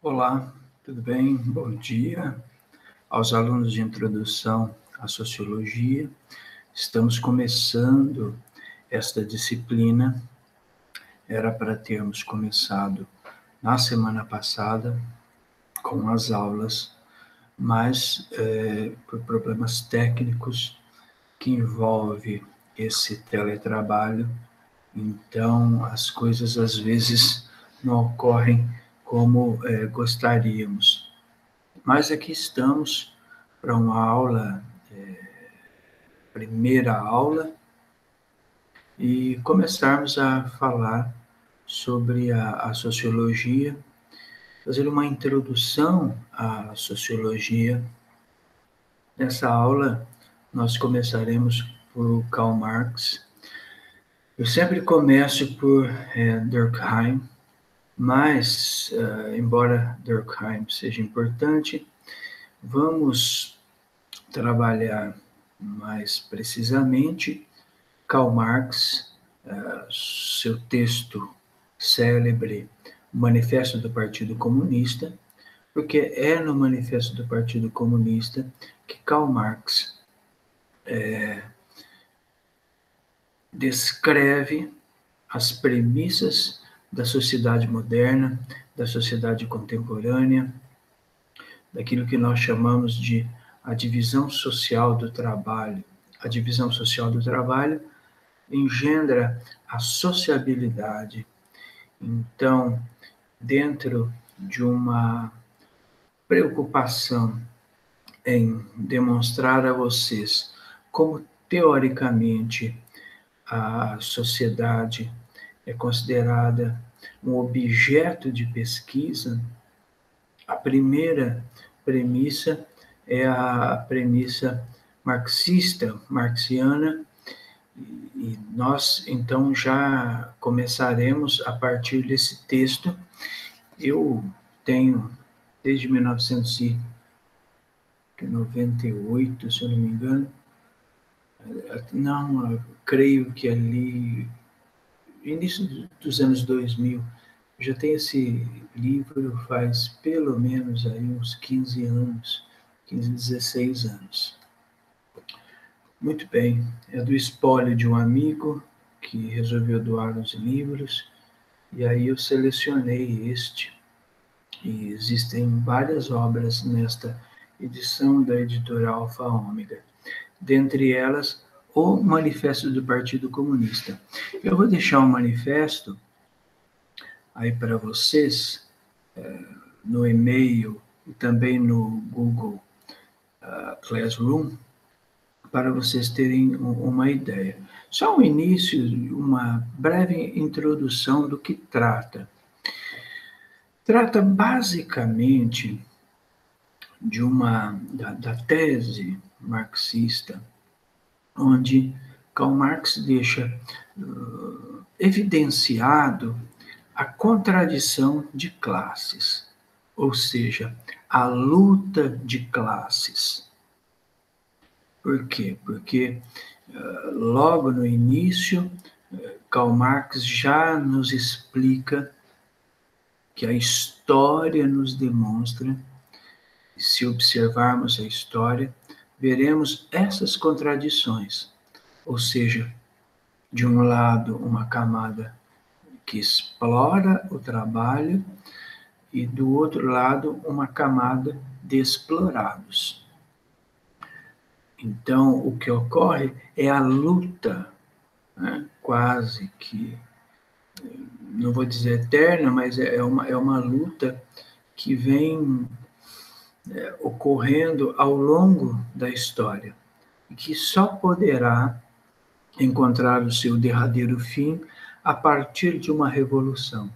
Olá, tudo bem? Bom dia aos alunos de introdução à sociologia. Estamos começando esta disciplina. Era para termos começado na semana passada com as aulas, mas por problemas técnicos que envolve esse teletrabalho, então as coisas às vezes não ocorrem como gostaríamos. Mas aqui estamos para uma aula, primeira aula, e começarmos a falar sobre a sociologia, fazer uma introdução à sociologia. Nessa aula, nós começaremos por Karl Marx. Eu sempre começo por Durkheim, mas, embora Durkheim seja importante, vamos trabalhar mais precisamente Karl Marx, seu texto célebre, o Manifesto do Partido Comunista, porque é no Manifesto do Partido Comunista que Karl Marx descreve as premissas da sociedade moderna, da sociedade contemporânea, daquilo que nós chamamos de a divisão social do trabalho. A divisão social do trabalho engendra a sociabilidade. Então, dentro de uma preocupação em demonstrar a vocês como, teoricamente, a sociedade é considerada um objeto de pesquisa, a primeira premissa é a premissa marxiana, e nós, então, já começaremos a partir desse texto. Eu tenho, desde 1998, se eu não me engano, não, creio que ali, início dos anos 2000, já tenho esse livro faz pelo menos aí uns 15 anos, 15, 16 anos. Muito bem, é do espólio de um amigo que resolveu doar os livros, e aí eu selecionei este, e existem várias obras nesta edição da editora Alfa Ômega, dentre elas o Manifesto do Partido Comunista. Eu vou deixar o manifesto aí para vocês, no e-mail e também no Google Classroom, para vocês terem uma ideia. Só um início, uma breve introdução do que trata. Trata basicamente da tese marxista, onde Karl Marx deixa evidenciado a contradição de classes, ou seja, a luta de classes. Por quê? Porque logo no início, Karl Marx já nos explica que a história nos demonstra, se observarmos a história, veremos essas contradições, ou seja, de um lado, uma camada que explora o trabalho, e do outro lado, uma camada de explorados. Então, o que ocorre é a luta, né, quase que, não vou dizer eterna, mas é uma luta que vem ocorrendo ao longo da história, e que só poderá encontrar o seu derradeiro fim a partir de uma revolução.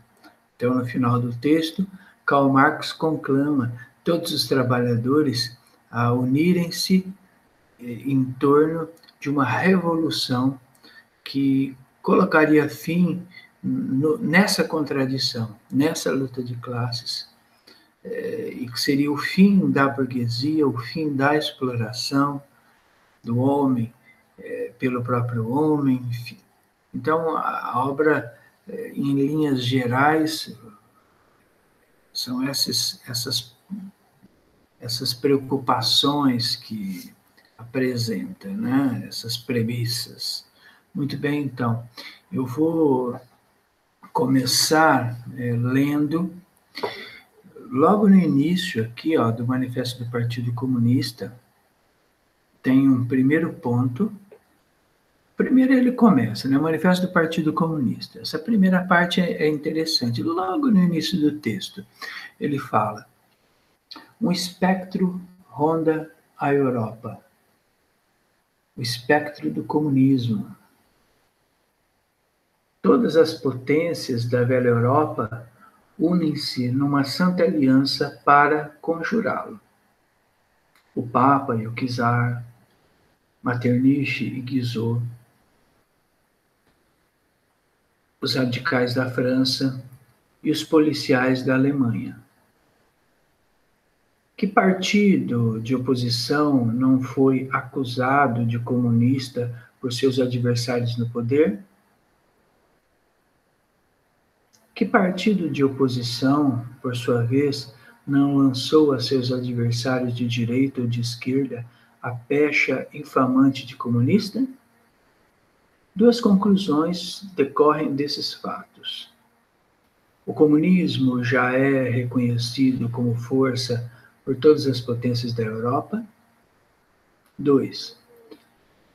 Então, no final do texto, Karl Marx conclama todos os trabalhadores a unirem-se em torno de uma revolução que colocaria fim nessa contradição, nessa luta de classes, e que seria o fim da burguesia, o fim da exploração do homem pelo próprio homem, enfim. Então, a obra, em linhas gerais, São essas preocupações que apresenta, né? Essas premissas. Muito bem, então, eu vou começar lendo, logo no início aqui, ó, do Manifesto do Partido Comunista, tem um primeiro ponto. Primeiro ele começa, né? O Manifesto do Partido Comunista. Essa primeira parte é interessante. Logo no início do texto, ele fala: um espectro ronda a Europa. O espectro do comunismo. Todas as potências da velha Europa unem-se numa santa aliança para conjurá-lo. O Papa e o Czar, Metternich e Guizot, os radicais da França e os policiais da Alemanha. Que partido de oposição não foi acusado de comunista por seus adversários no poder? Que partido de oposição, por sua vez, não lançou a seus adversários de direita ou de esquerda a pecha infamante de comunista? Duas conclusões decorrem desses fatos. O comunismo já é reconhecido como força por todas as potências da Europa. 2.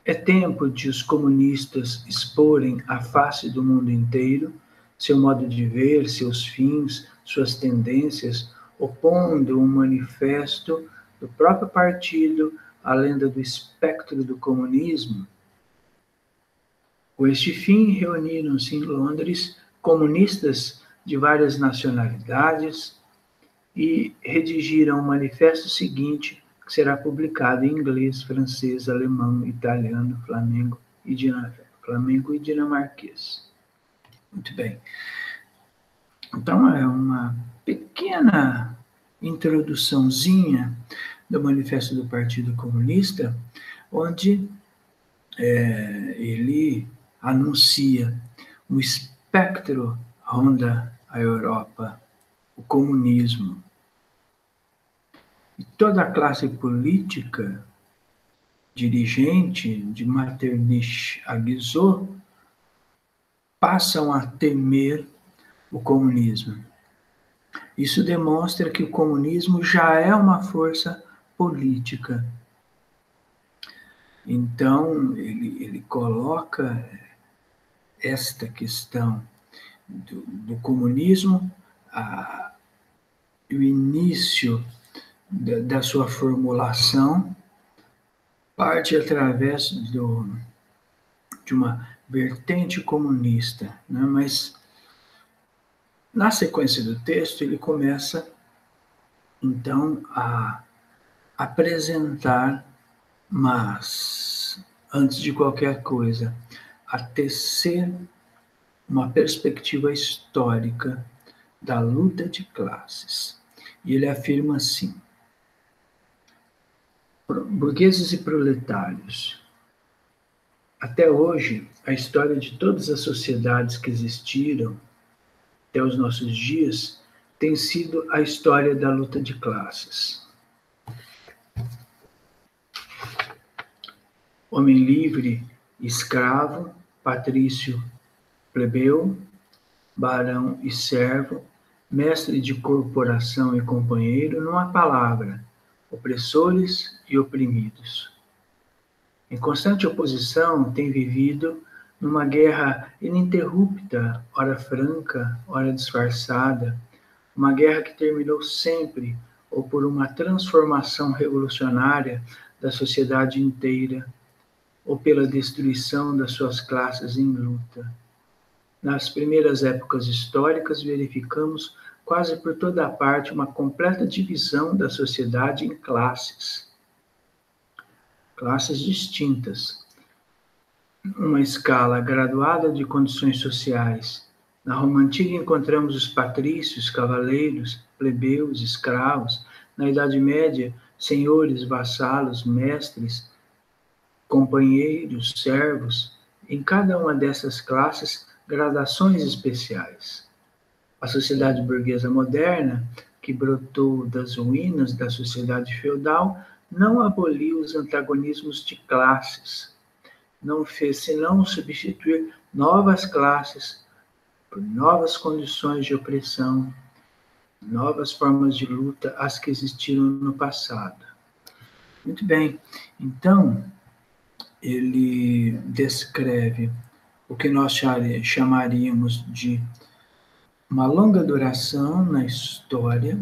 É tempo de os comunistas exporem à face do mundo inteiro seu modo de ver, seus fins, suas tendências, opondo um manifesto do próprio partido à lenda do espectro do comunismo. Com este fim, reuniram-se em Londres comunistas de várias nacionalidades e redigiram o manifesto seguinte, que será publicado em inglês, francês, alemão, italiano, flamengo e dinamarquês. Muito bem. Então, é uma pequena introduçãozinha do Manifesto do Partido Comunista, onde ele anuncia um espectro ronda a Europa, o comunismo. E toda a classe política, dirigente, de Metternich a Guizot, passam a temer o comunismo. Isso demonstra que o comunismo já é uma força política. Então, ele coloca esta questão do comunismo, o início da sua formulação, parte através de uma vertente comunista, né? Mas na sequência do texto ele começa então a apresentar, mas antes de qualquer coisa, a tecer uma perspectiva histórica da luta de classes. E ele afirma assim: burgueses e proletários. Até hoje, a história de todas as sociedades que existiram até os nossos dias tem sido a história da luta de classes. Homem livre, escravo, patrício, plebeu, barão e servo, mestre de corporação e companheiro, numa palavra, opressores e oprimidos. Em constante oposição, tem vivido numa guerra ininterrupta, ora franca, ora disfarçada, uma guerra que terminou sempre ou por uma transformação revolucionária da sociedade inteira, ou pela destruição das suas classes em luta. Nas primeiras épocas históricas, verificamos quase por toda a parte uma completa divisão da sociedade em classes distintas, uma escala graduada de condições sociais. Na Roma Antiga encontramos os patrícios, cavaleiros, plebeus, escravos. Na Idade Média, senhores, vassalos, mestres, companheiros, servos. Em cada uma dessas classes, gradações especiais. A sociedade burguesa moderna que brotou das ruínas da sociedade feudal, não aboliu os antagonismos de classes, não fez senão substituir novas classes por novas condições de opressão, novas formas de luta às que existiram no passado. Muito bem, então, ele descreve o que nós chamaríamos de uma longa duração na história,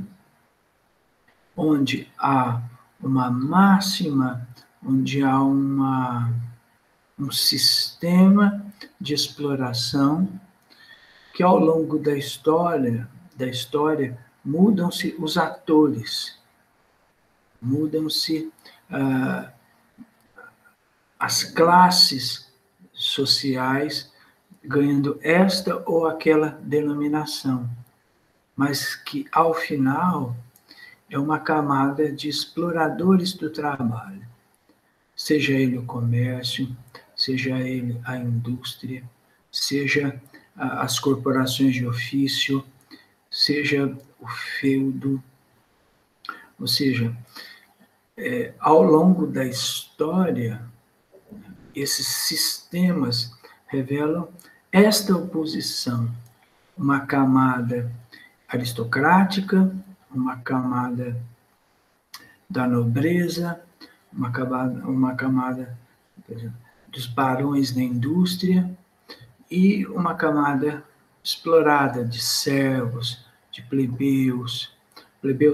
onde há uma máxima, onde há um sistema de exploração que ao longo da história mudam-se os atores, mudam-se as classes sociais, ganhando esta ou aquela denominação, mas que ao final é uma camada de exploradores do trabalho, seja ele o comércio, seja ele a indústria, seja as corporações de ofício, seja o feudo, ou seja, ao longo da história, esses sistemas revelam esta oposição, uma camada aristocrática, uma camada da nobreza, uma camada por exemplo, dos barões da indústria e uma camada explorada de servos, de plebeus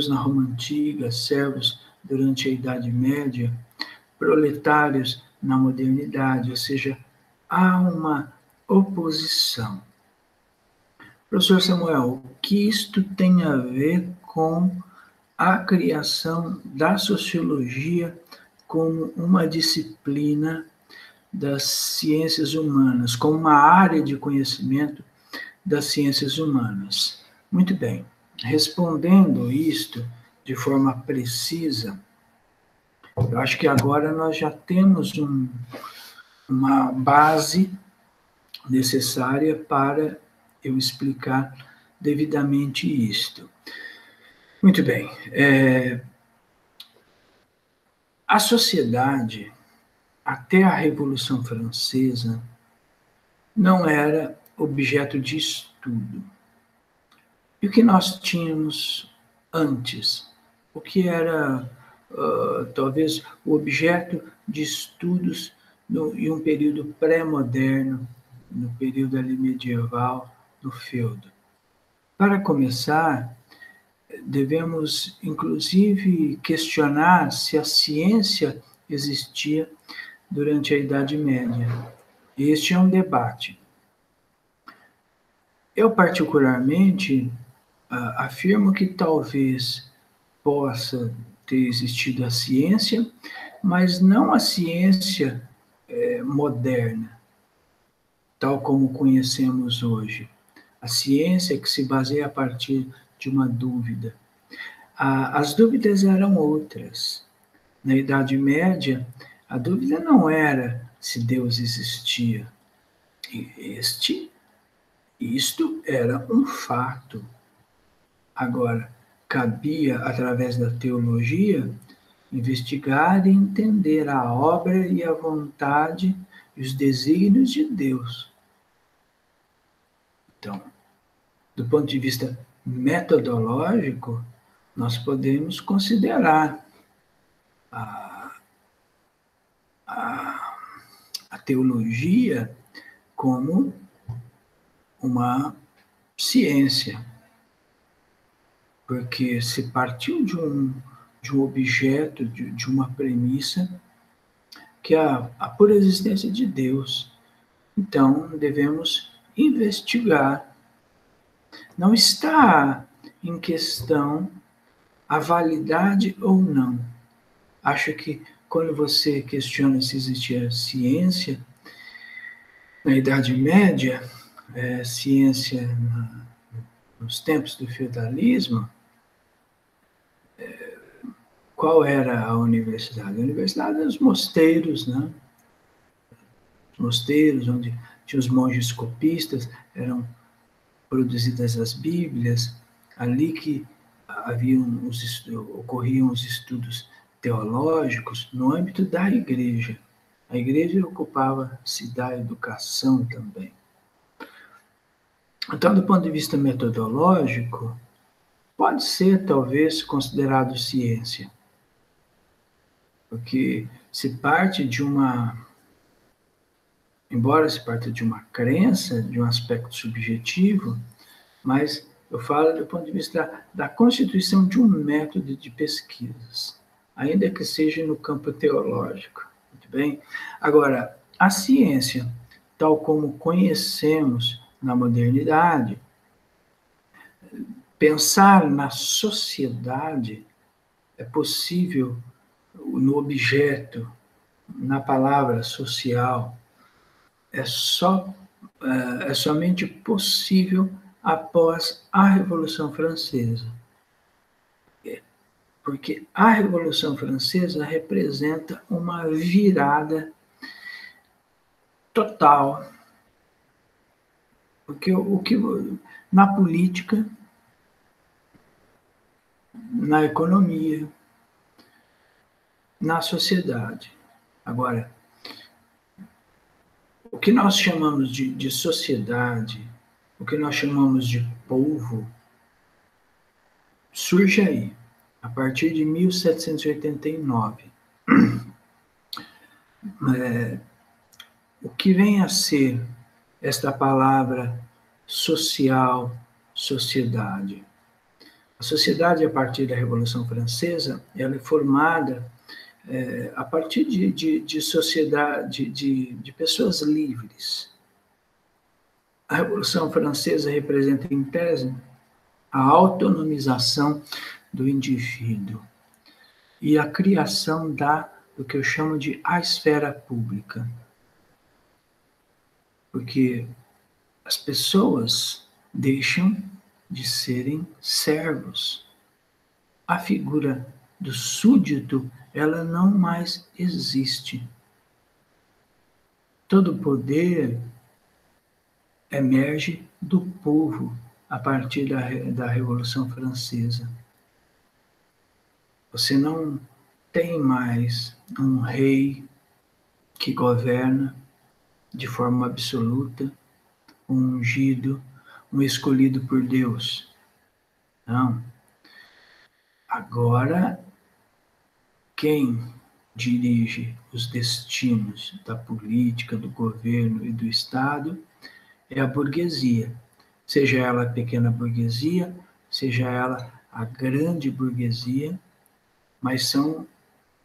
na Roma Antiga, servos durante a Idade Média, proletários na modernidade, ou seja, há uma oposição. Professor Samuel, o que isto tem a ver com a criação da sociologia como uma disciplina das ciências humanas, como uma área de conhecimento das ciências humanas? Muito bem, respondendo isto de forma precisa, eu acho que agora nós já temos uma base necessária para eu explicar devidamente isto. Muito bem. A sociedade, até a Revolução Francesa, não era objeto de estudo. E o que nós tínhamos antes? O que era, talvez, o objeto de estudos em um período pré-moderno, no período ali medieval, no feudo? Para começar, devemos, inclusive, questionar se a ciência existia durante a Idade Média. Este é um debate. Eu, particularmente, afirmo que talvez possa ter existido a ciência, mas não a ciência moderna, tal como conhecemos hoje. A ciência que se baseia a partir de uma dúvida. As dúvidas eram outras. Na Idade Média, a dúvida não era se Deus existia. Isto era um fato. Agora, cabia, através da teologia, investigar e entender a obra e a vontade e os desígnios de Deus. Então, do ponto de vista metodológico, nós podemos considerar a teologia como uma ciência, porque se partiu de um objeto, de uma premissa, que é a pura existência de Deus. Então, devemos investigar. Não está em questão a validade ou não. Acho que quando você questiona se existia ciência na Idade Média, ciência nos tempos do feudalismo, qual era a universidade? A universidade eram os mosteiros, né? Os mosteiros, onde tinha os monges copistas, eram produzidas as Bíblias, ali que ocorriam os estudos teológicos no âmbito da igreja. A igreja ocupava-se da educação também. Então, do ponto de vista metodológico, pode ser, talvez, considerado ciência, porque embora se parte de uma crença, de um aspecto subjetivo, mas eu falo do ponto de vista da constituição de um método de pesquisas, ainda que seja no campo teológico. Muito bem? Agora, a ciência, tal como conhecemos na modernidade, pensar na sociedade é possível no objeto, na palavra social, é somente possível após a Revolução Francesa. Porque a Revolução Francesa representa uma virada total. Porque na política, na economia, na sociedade. Agora, o que nós chamamos de sociedade, o que nós chamamos de povo, surge aí, a partir de 1789. O que vem a ser esta palavra social, sociedade? A sociedade, a partir da Revolução Francesa, ela é formada a partir de sociedade, de pessoas livres. A Revolução Francesa representa, em tese, a autonomização do indivíduo e a criação do que eu chamo de a esfera pública. Porque as pessoas deixam de serem servos. A figura do súdito, ela não mais existe. Todo poder emerge do povo a partir da Revolução Francesa. Você não tem mais um rei que governa de forma absoluta, um ungido, um escolhido por Deus. Não. Agora, quem dirige os destinos da política, do governo e do Estado é a burguesia. Seja ela a pequena burguesia, seja ela a grande burguesia, mas são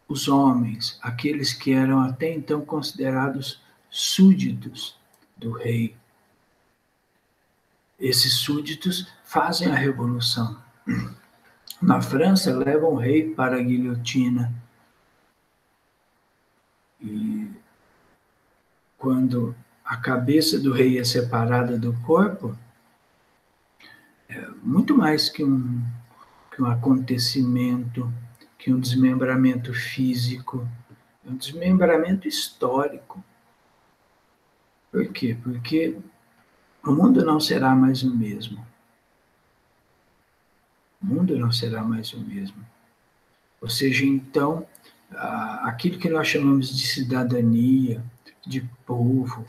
os homens, aqueles que eram até então considerados súditos do rei. Esses súditos fazem a revolução. Na França, levam o rei para a guilhotina. E quando a cabeça do rei é separada do corpo, é muito mais que um acontecimento, que um desmembramento físico, é um desmembramento histórico. Por quê? Porque o mundo não será mais o mesmo. O mundo não será mais o mesmo. Ou seja, então, aquilo que nós chamamos de cidadania, de povo,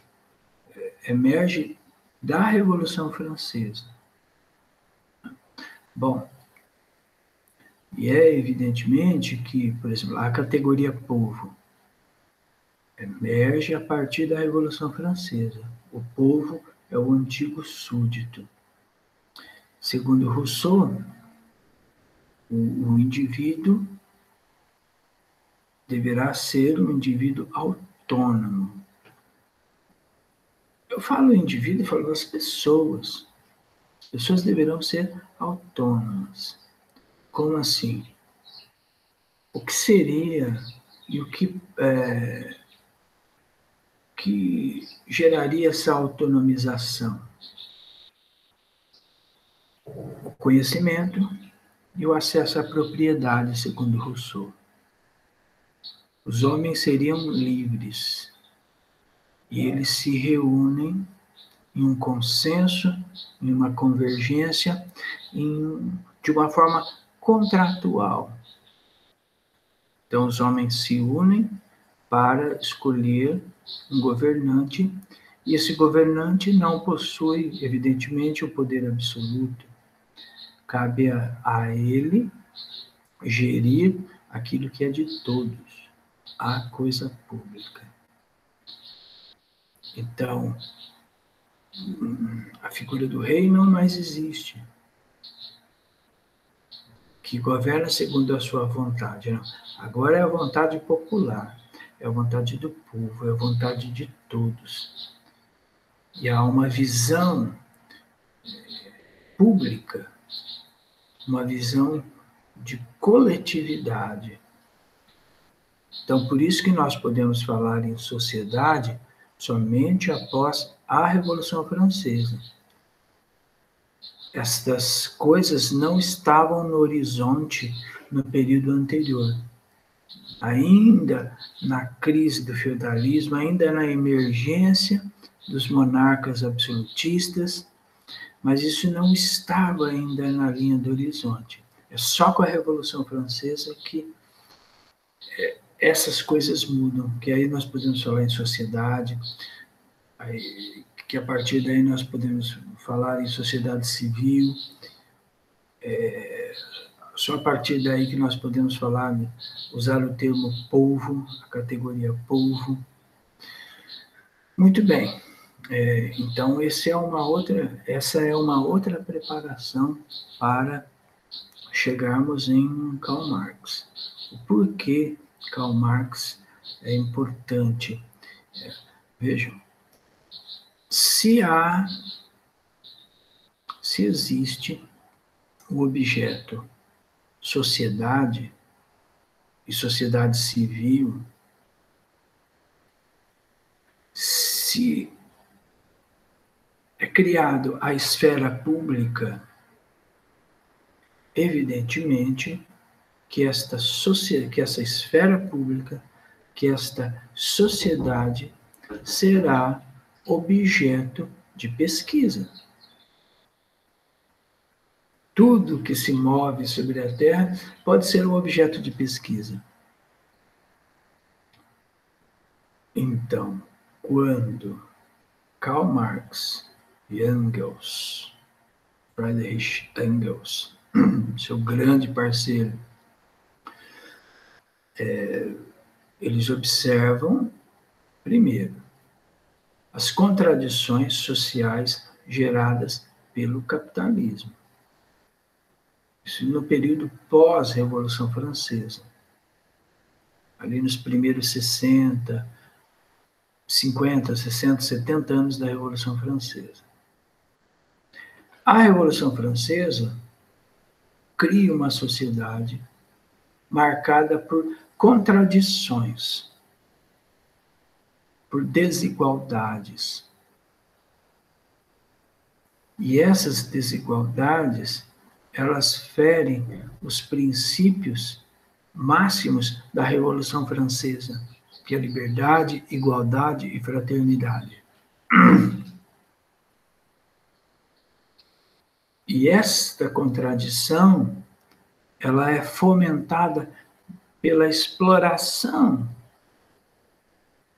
emerge da Revolução Francesa. Bom, e é evidentemente que, por exemplo, a categoria povo emerge a partir da Revolução Francesa. O povo é o antigo súdito. Segundo Rousseau, o indivíduo deverá ser um indivíduo autônomo. Eu falo indivíduo, eu falo das pessoas. As pessoas deverão ser autônomas. Como assim? O que seria e o que geraria essa autonomização? O conhecimento e o acesso à propriedade, segundo Rousseau. Os homens seriam livres e eles se reúnem em um consenso, em uma convergência, de uma forma contratual. Então, os homens se unem para escolher um governante, e esse governante não possui, evidentemente, o poder absoluto. Cabe a ele gerir aquilo que é de todos, a coisa pública. Então, a figura do rei não mais existe, que governa segundo a sua vontade. Não. Agora é a vontade popular, é a vontade do povo, é a vontade de todos. E há uma visão pública, uma visão de coletividade. Então, por isso que nós podemos falar em sociedade somente após a Revolução Francesa. Estas coisas não estavam no horizonte no período anterior. Ainda na crise do feudalismo, ainda na emergência dos monarcas absolutistas, mas isso não estava ainda na linha do horizonte. É só com a Revolução Francesa que essas coisas mudam, que aí nós podemos falar em sociedade, que a partir daí nós podemos falar em sociedade civil, só a partir daí que nós podemos falar, usar o termo povo, a categoria povo. Muito bem. Então, essa é uma outra preparação para chegarmos em Karl Marx. O porquê Karl Marx é importante? Vejam, se existe o objeto sociedade e sociedade civil, se é criado a esfera pública, evidentemente que essa esfera pública, que esta sociedade será objeto de pesquisa. Tudo que se move sobre a Terra pode ser um objeto de pesquisa. Então, quando Karl Marx e Engels, Friedrich Engels, seu grande parceiro, eles observam, primeiro, as contradições sociais geradas pelo capitalismo. Isso no período pós-Revolução Francesa. Ali nos primeiros 50, 60, 70 anos da Revolução Francesa. A Revolução Francesa cria uma sociedade marcada por contradições, por desigualdades. E essas desigualdades, elas ferem os princípios máximos da Revolução Francesa, que é liberdade, igualdade e fraternidade. E esta contradição, ela é fomentada pela exploração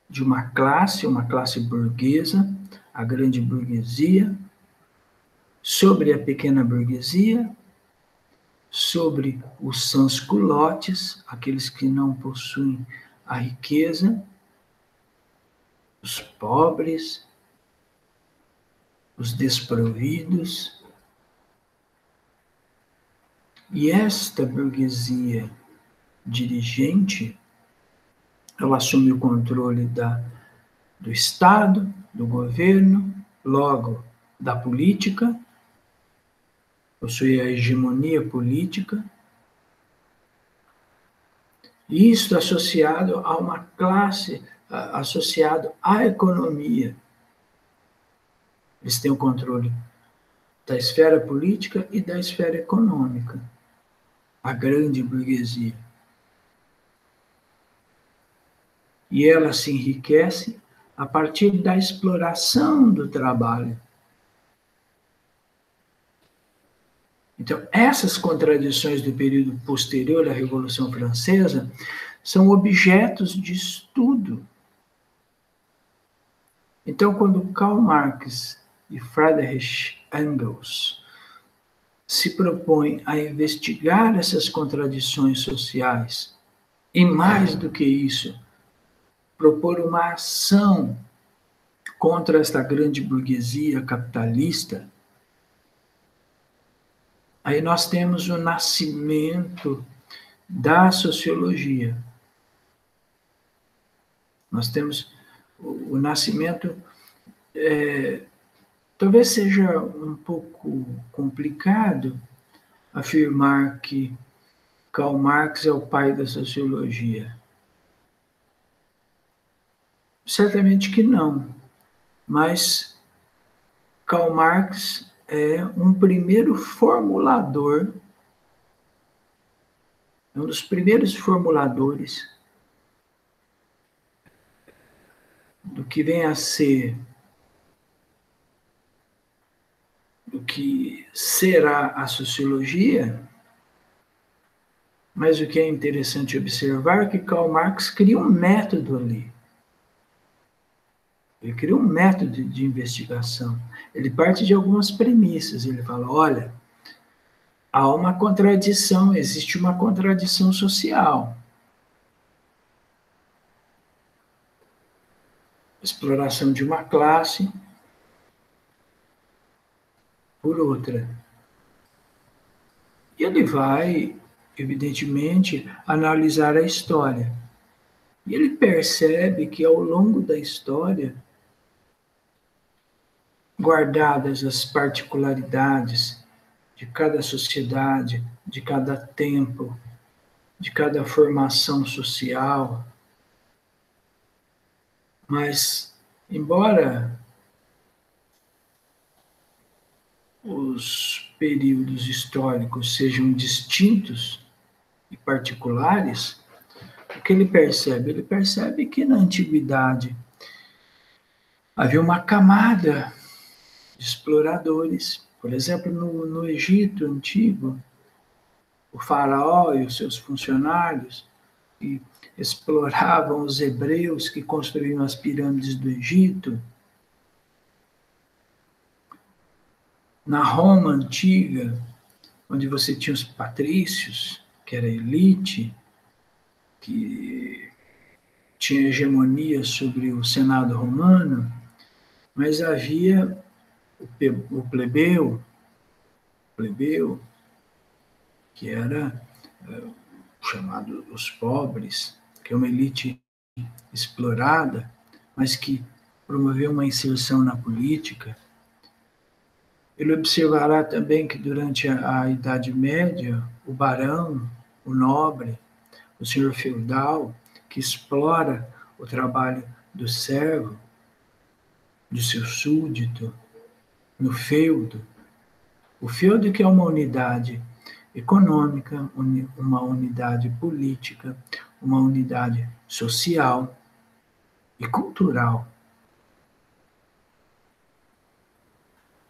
de uma classe burguesa, a grande burguesia, sobre a pequena burguesia, sobre os sans-culottes, aqueles que não possuem a riqueza, os pobres, os desprovidos. E esta burguesia dirigente, ela assume o controle do Estado, do governo, logo da política, possui a hegemonia política, e isto associado a uma classe, associado à economia. Eles têm o controle da esfera política e da esfera econômica, a grande burguesia. E ela se enriquece a partir da exploração do trabalho. Então, essas contradições do período posterior à Revolução Francesa são objetos de estudo. Então, quando Karl Marx e Friedrich Engels se propõem a investigar essas contradições sociais, e mais do que isso, propor uma ação contra esta grande burguesia capitalista, aí nós temos o nascimento da sociologia. Nós temos o nascimento, talvez seja um pouco complicado afirmar que Karl Marx é o pai da sociologia. Certamente que não, mas Karl Marx é um primeiro formulador, é um dos primeiros formuladores do que vem a ser, do que será a sociologia, mas o que é interessante observar é que Karl Marx cria um método ali. Ele cria um método de investigação. Ele parte de algumas premissas. Ele fala, olha, há uma contradição, existe uma contradição social. Exploração de uma classe por outra. E ele vai, evidentemente, analisar a história. E ele percebe que ao longo da história, guardadas as particularidades de cada sociedade, de cada tempo, de cada formação social, mas, embora os períodos históricos sejam distintos e particulares, o que ele percebe? Ele percebe que na antiguidade havia uma camada de exploradores. Por exemplo, no Egito antigo, o faraó e os seus funcionários que exploravam os hebreus que construíam as pirâmides do Egito. Na Roma antiga, onde você tinha os patrícios, que era a elite, que tinha hegemonia sobre o Senado romano, mas havia o plebeu, que era chamado os pobres, que é uma elite explorada, mas que promoveu uma inserção na política. Ele observará também que durante a Idade Média, o barão, o nobre, o senhor feudal, que explora o trabalho do servo, do seu súdito, no feudo. O feudo que é uma unidade econômica, uma unidade política, uma unidade social e cultural.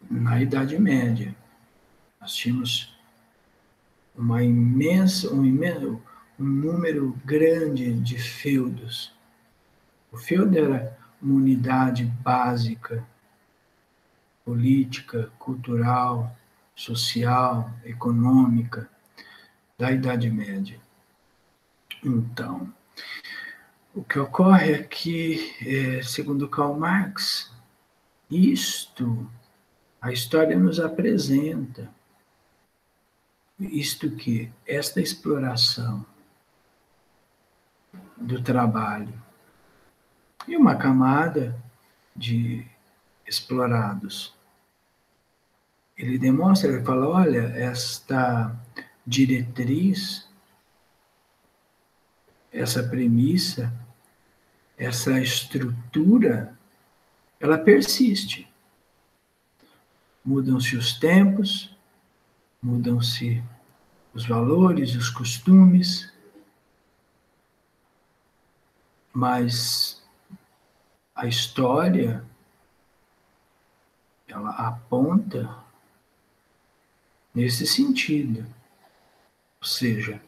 Na Idade Média, nós tínhamos um número grande de feudos. O feudo era uma unidade básica, política, cultural, social, econômica da Idade Média. Então, o que ocorre é que, segundo Karl Marx, a história nos apresenta, que esta exploração do trabalho e uma camada de explorados. Ele demonstra, ele fala, olha, esta diretriz, essa premissa, essa estrutura, ela persiste. Mudam-se os tempos, mudam-se os valores, os costumes, mas a história, ela aponta nesse sentido. Ou seja,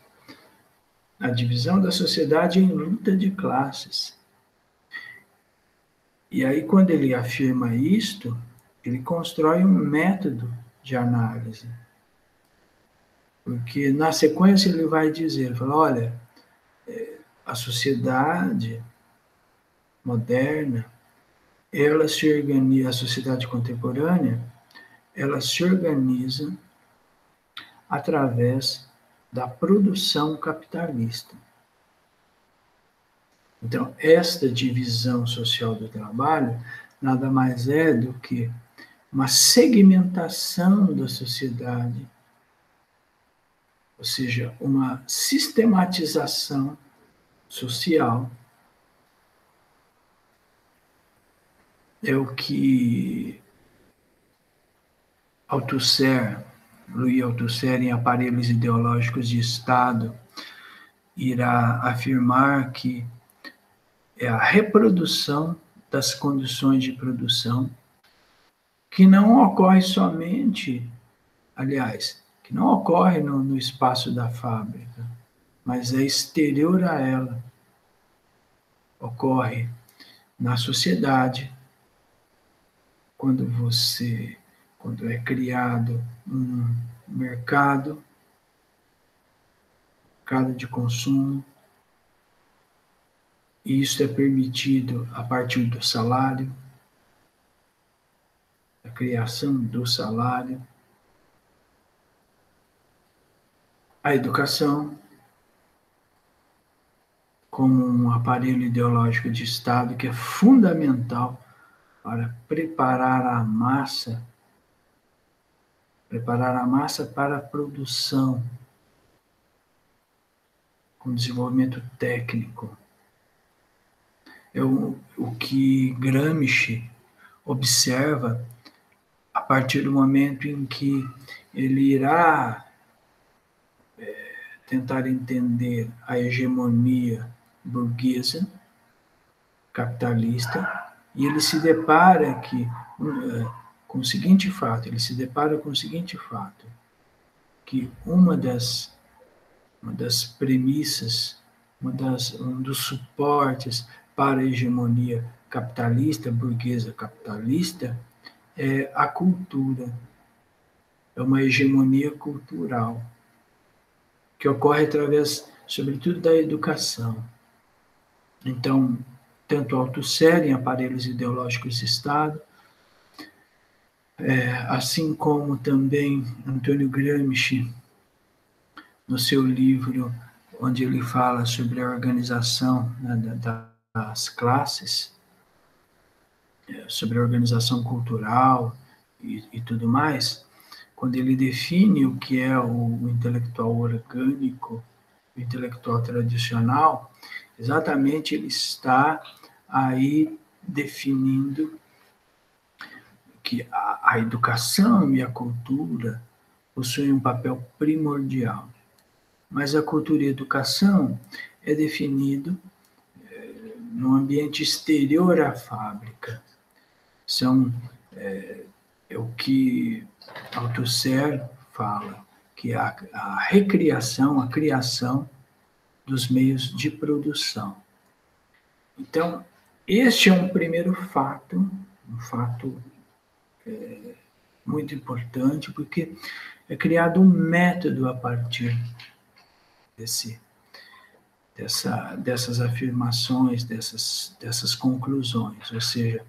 a divisão da sociedade em luta de classes. E aí, quando ele afirma isto, ele constrói um método de análise. Porque na sequência ele vai dizer, ele fala, olha, a sociedade moderna, ela se organiza, a sociedade contemporânea, ela se organiza através da produção capitalista. Então, esta divisão social do trabalho nada mais é do que uma segmentação da sociedade, ou seja, uma sistematização social. É o que Louis Althusser, em Aparelhos Ideológicos de Estado, irá afirmar que é a reprodução das condições de produção que não ocorre somente, aliás, que não ocorre no espaço da fábrica, mas é exterior a ela. Ocorre na sociedade, quando é criado um mercado de consumo, e isso é permitido a partir do salário, a criação do salário, a educação, como um aparelho ideológico de Estado que é fundamental para preparar a massa para a produção, com desenvolvimento técnico. É o que Gramsci observa a partir do momento em que ele irá tentar entender a hegemonia burguesa, capitalista, e ele se depara com o seguinte fato, que uma das premissas, um dos suportes para a hegemonia capitalista, burguesa capitalista, é a cultura. É uma hegemonia cultural, que ocorre através, sobretudo, da educação. Então, tanto Althusser, em Aparelhos Ideológicos de Estado, assim como também Antônio Gramsci, no seu livro, onde ele fala sobre a organização, né, das classes, sobre a organização cultural e tudo mais, quando ele define o que é o intelectual orgânico, o intelectual tradicional, exatamente ele está aí definindo que a educação e a cultura possuem um papel primordial. Mas a cultura e a educação é definido no ambiente exterior à fábrica. É o que Althusser fala, que é a recriação, a criação dos meios de produção. Então, este é um primeiro fato, um fato muito importante, porque é criado um método a partir dessas afirmações, dessas conclusões. Ou seja,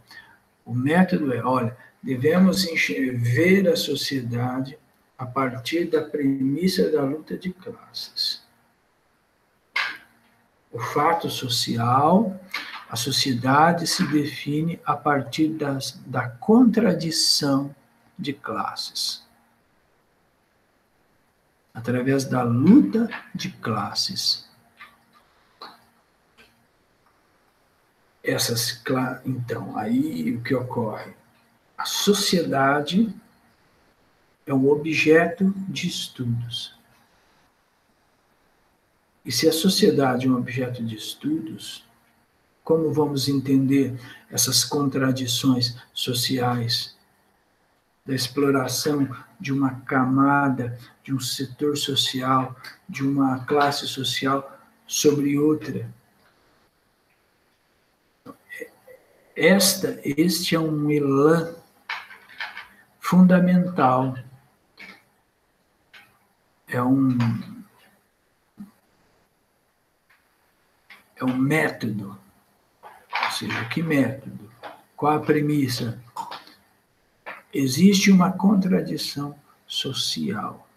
o método é, olha, devemos ver a sociedade a partir da premissa da luta de classes. O fato social, a sociedade se define a partir da contradição de classes, através da luta de classes. Então, aí o que ocorre? A sociedade é um objeto de estudos. E se a sociedade é um objeto de estudos, como vamos entender essas contradições sociais da exploração de uma camada, de um setor social, de uma classe social sobre outra. Este é um elan fundamental, é um método. Ou seja, que método? Qual a premissa? Existe uma contradição social.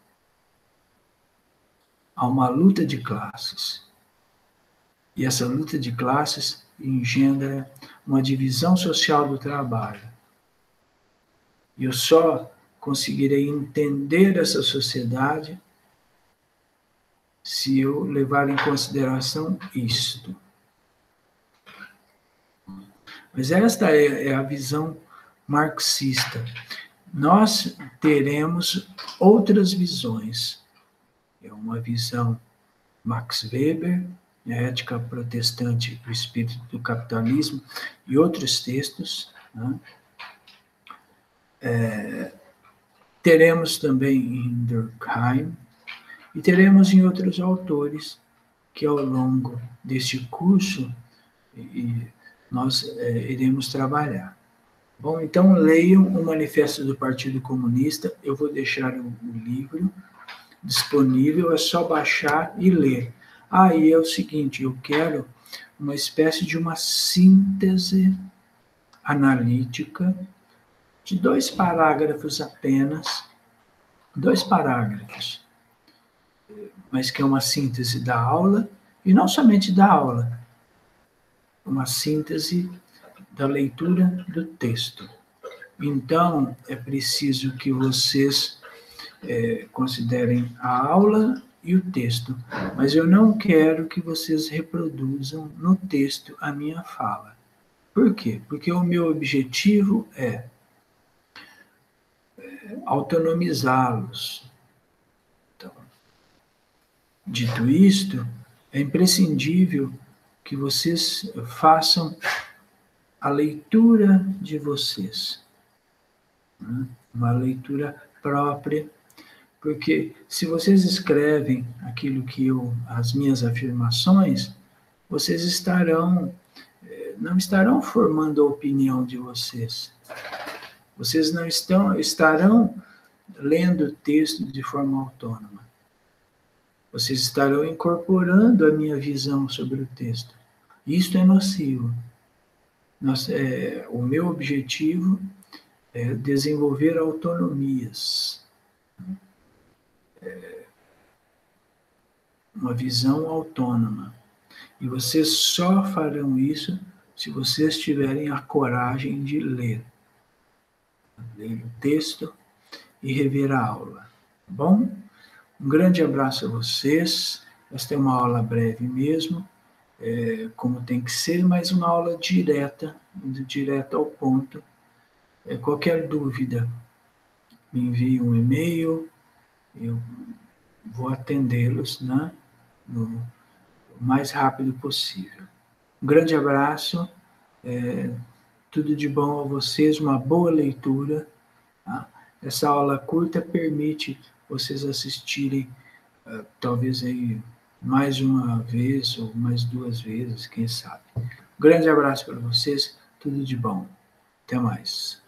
Há uma luta de classes. E essa luta de classes engendra uma divisão social do trabalho. E eu só conseguirei entender essa sociedade se eu levar em consideração isto. Mas esta é a visão marxista. Nós teremos outras visões. É uma visão Max Weber, a Ética Protestante do Espírito do Capitalismo, e outros textos. Né? Teremos também em Durkheim, e teremos em outros autores que ao longo deste curso nós iremos trabalhar. Bom, então leiam o Manifesto do Partido Comunista, eu vou deixar o livro disponível, é só baixar e ler. E é o seguinte, eu quero uma espécie de uma síntese analítica de 2 parágrafos apenas, 2 parágrafos, mas que é uma síntese da aula, e não somente da aula, uma síntese da leitura do texto. Então, é preciso que vocês considerem a aula e o texto, mas eu não quero que vocês reproduzam no texto a minha fala. Por quê? Porque o meu objetivo é autonomizá-los. Então, dito isto, é imprescindível que vocês façam a leitura de vocês, né? Uma leitura própria, porque se vocês escrevem aquilo que as minhas afirmações, vocês não estarão formando a opinião de vocês. Vocês não estarão lendo o texto de forma autônoma. Vocês estarão incorporando a minha visão sobre o texto. Isto é nocivo. O meu objetivo é desenvolver autonomias. Uma visão autônoma. E vocês só farão isso se vocês tiverem a coragem de ler. Ler o texto e rever a aula. Tá bom? Um grande abraço a vocês. Esta é uma aula breve mesmo, como tem que ser, mas uma aula direta, direta ao ponto. Qualquer dúvida, me envie um e-mail, eu vou atendê-los, né, no mais rápido possível. Um grande abraço, tudo de bom a vocês, uma boa leitura. Tá? Essa aula curta permite vocês assistirem, talvez aí mais uma vez ou mais 2 vezes, quem sabe. Um grande abraço para vocês, tudo de bom. Até mais.